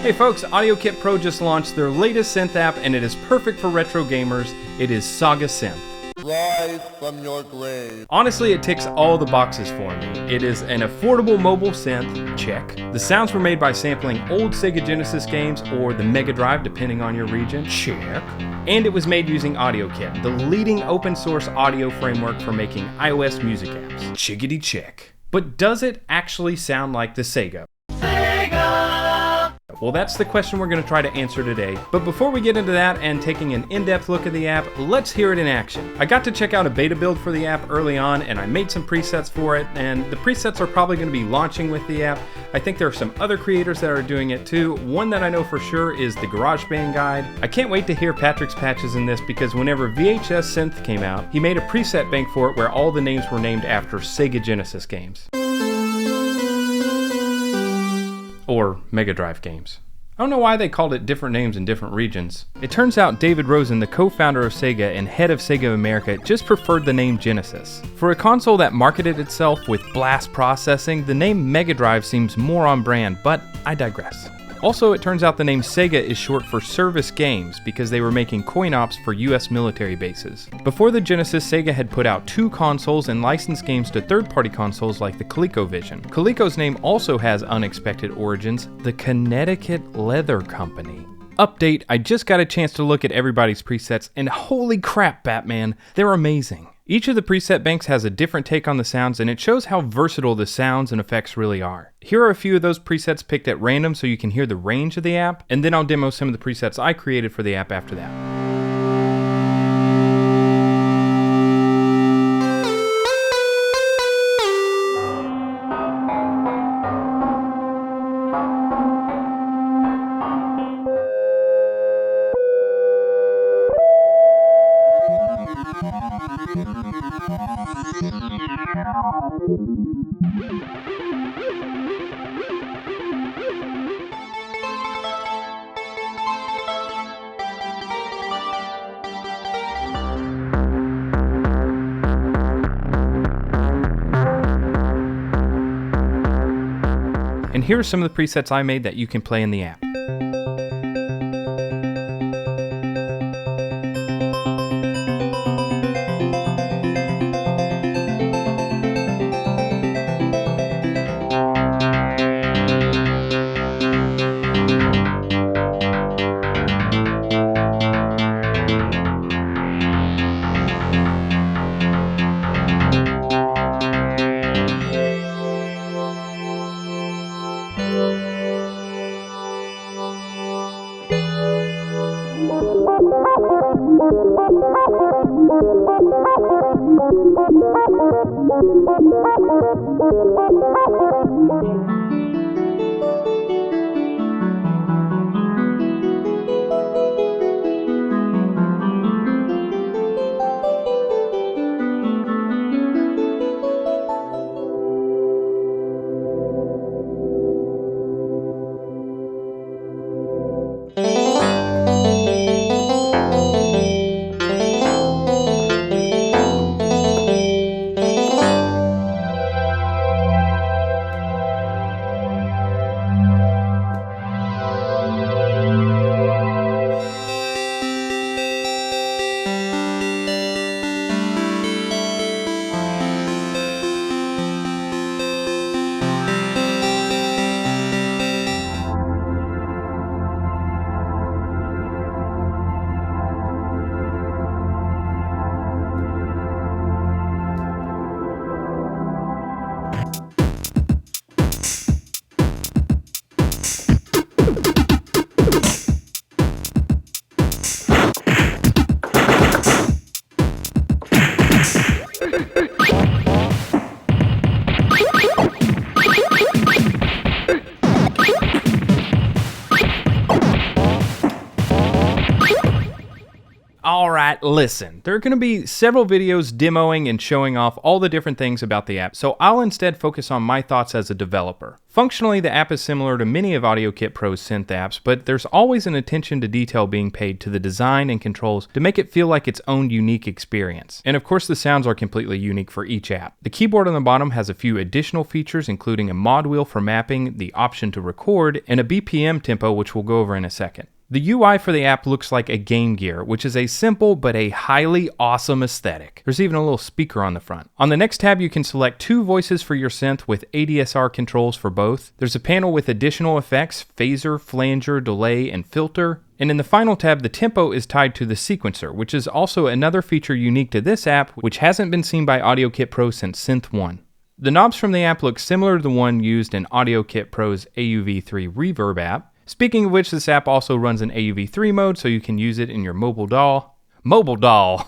Hey folks, AudioKit Pro just launched their latest synth app and it is perfect for retro gamers. It is SAGA Synth. Rise from your grave. Honestly, it ticks all the boxes for me. It is an affordable mobile synth, check. The sounds were made by sampling old SEGA Genesis games or the Mega Drive, depending on your region, check. And it was made using AudioKit, the leading open source audio framework for making iOS music apps. Chickity check. But does it actually sound like the SEGA? Well, that's the question we're going to try to answer today. But before we get into that and taking an in-depth look at the app, let's hear it in action. I got to check out a beta build for the app early on, and I made some presets for it, and the presets are probably going to be launching with the app. I think there are some other creators that are doing it too. One that I know for sure is the GarageBand Guide. I can't wait to hear Patrick's patches in this because whenever VHS Synth came out, he made a preset bank for it where all the names were named after SEGA Genesis games. Or Mega Drive games. I don't know why they called it different names in different regions. It turns out David Rosen, the co-founder of SEGA and head of SEGA America, just preferred the name Genesis. For a console that marketed itself with blast processing, the name Mega Drive seems more on brand, but I digress. Also, it turns out the name SEGA is short for Service Games because they were making coin-ops for US military bases. Before the Genesis, SEGA had put out 2 consoles and licensed games to third-party consoles like the ColecoVision. Coleco's name also has unexpected origins, the Connecticut Leather Company. Update, I just got a chance to look at everybody's presets, and holy crap, Batman, they're amazing. Each of the preset banks has a different take on the sounds, and it shows how versatile the sounds and effects really are. Here are a few of those presets picked at random so you can hear the range of the app, and then I'll demo some of the presets I created for the app after that. And here are some of the presets I made that you can play in the app. listen, there are going to be several videos demoing and showing off all the different things about the app, so I'll instead focus on my thoughts as a developer. Functionally, the app is similar to many of AudioKit Pro's synth apps, but there's always an attention to detail being paid to the design and controls to make it feel like its own unique experience. And of course, the sounds are completely unique for each app. The keyboard on the bottom has a few additional features, including a mod wheel for mapping, the option to record, and a BPM tempo, which we'll go over in a second. The UI for the app looks like a Game Gear, which is a simple but a highly awesome aesthetic. There's even a little speaker on the front. On the next tab, you can select 2 voices for your synth with ADSR controls for both. There's a panel with additional effects, phaser, flanger, delay, and filter. And in the final tab, the tempo is tied to the sequencer, which is also another feature unique to this app, which hasn't been seen by AudioKit Pro since Synth 1. The knobs from the app look similar to the one used in AudioKit Pro's AUV3 Reverb app. Speaking of which, this app also runs in AUV3 mode, so you can use it in your mobile DAW. Mobile DAW!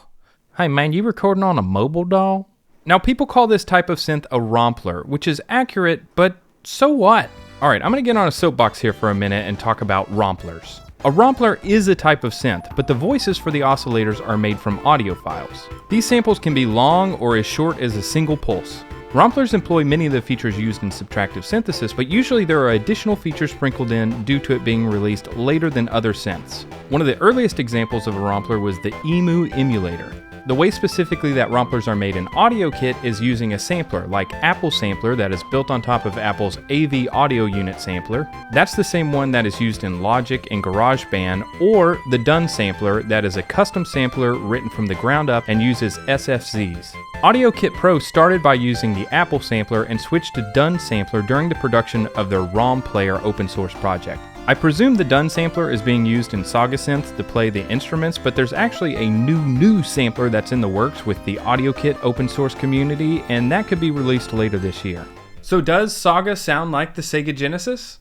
Hey man, you recording on a mobile DAW? Now people call this type of synth a Rompler, which is accurate, but so what? Alright, I'm gonna get on a soapbox here for a minute and talk about Romplers. A Rompler is a type of synth, but the voices for the oscillators are made from audio files. These samples can be long or as short as a single pulse. Romplers employ many of the features used in subtractive synthesis, but usually there are additional features sprinkled in due to it being released later than other synths. One of the earliest examples of a Rompler was the EMU emulator. The way specifically that Romplers are made in AudioKit is using a sampler, like Apple Sampler, that is built on top of Apple's AV audio unit sampler. That's the same one that is used in Logic and GarageBand, or the Dun Sampler, that is a custom sampler written from the ground up and uses SFZs. AudioKit Pro started by using the Apple Sampler and switched to Dun Sampler during the production of their ROM Player open source project. I presume the Dun sampler is being used in SAGA Synth to play the instruments, but there's actually a new sampler that's in the works with the AudioKit open source community, and that could be released later this year. So does SAGA sound like the SEGA Genesis?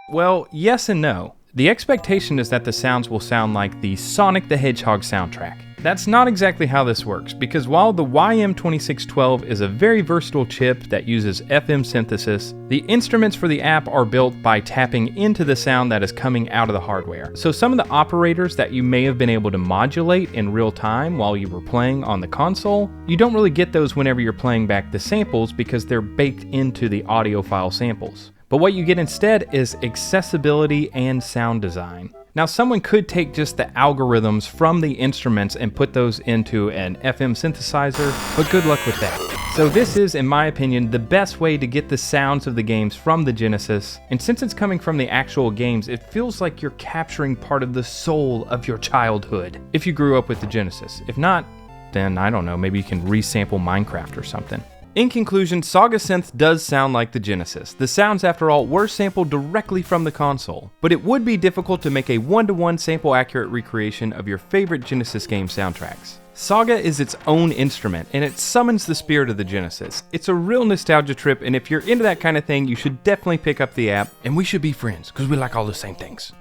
Well, yes and no. The expectation is that the sounds will sound like the Sonic the Hedgehog soundtrack. That's not exactly how this works, because while the YM2612 is a very versatile chip that uses FM synthesis, the instruments for the app are built by tapping into the sound that is coming out of the hardware. So some of the operators that you may have been able to modulate in real time while you were playing on the console, you don't really get those whenever you're playing back the samples because they're baked into the audio file samples. But what you get instead is accessibility and sound design. Now someone could take just the algorithms from the instruments and put those into an FM synthesizer, but good luck with that. So this is, in my opinion, the best way to get the sounds of the games from the Genesis, and since it's coming from the actual games, it feels like you're capturing part of the soul of your childhood, if you grew up with the Genesis. If not, then I don't know, maybe you can resample Minecraft or something. In conclusion, SAGA Synth does sound like the Genesis. The sounds, after all, were sampled directly from the console. But it would be difficult to make a one-to-one sample-accurate recreation of your favorite Genesis game soundtracks. SAGA is its own instrument, and it summons the spirit of the Genesis. It's a real nostalgia trip, and if you're into that kind of thing, you should definitely pick up the app, and we should be friends, because we like all the same things.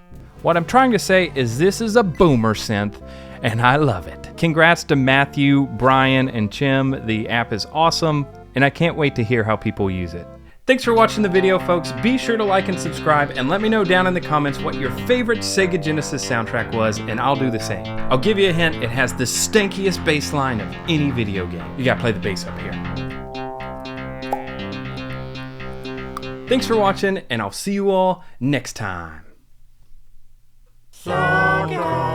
What I'm trying to say is this is a boomer synth, and I love it. Congrats to Matthew, Brian, and Chim. The app is awesome, and I can't wait to hear how people use it. Thanks for watching the video, folks. Be sure to like and subscribe, and let me know down in the comments what your favorite SEGA Genesis soundtrack was, and I'll do the same. I'll give you a hint, it has the stinkiest bass line of any video game. You gotta play the bass up here. Thanks for watching, and I'll see you all next time. SAGA.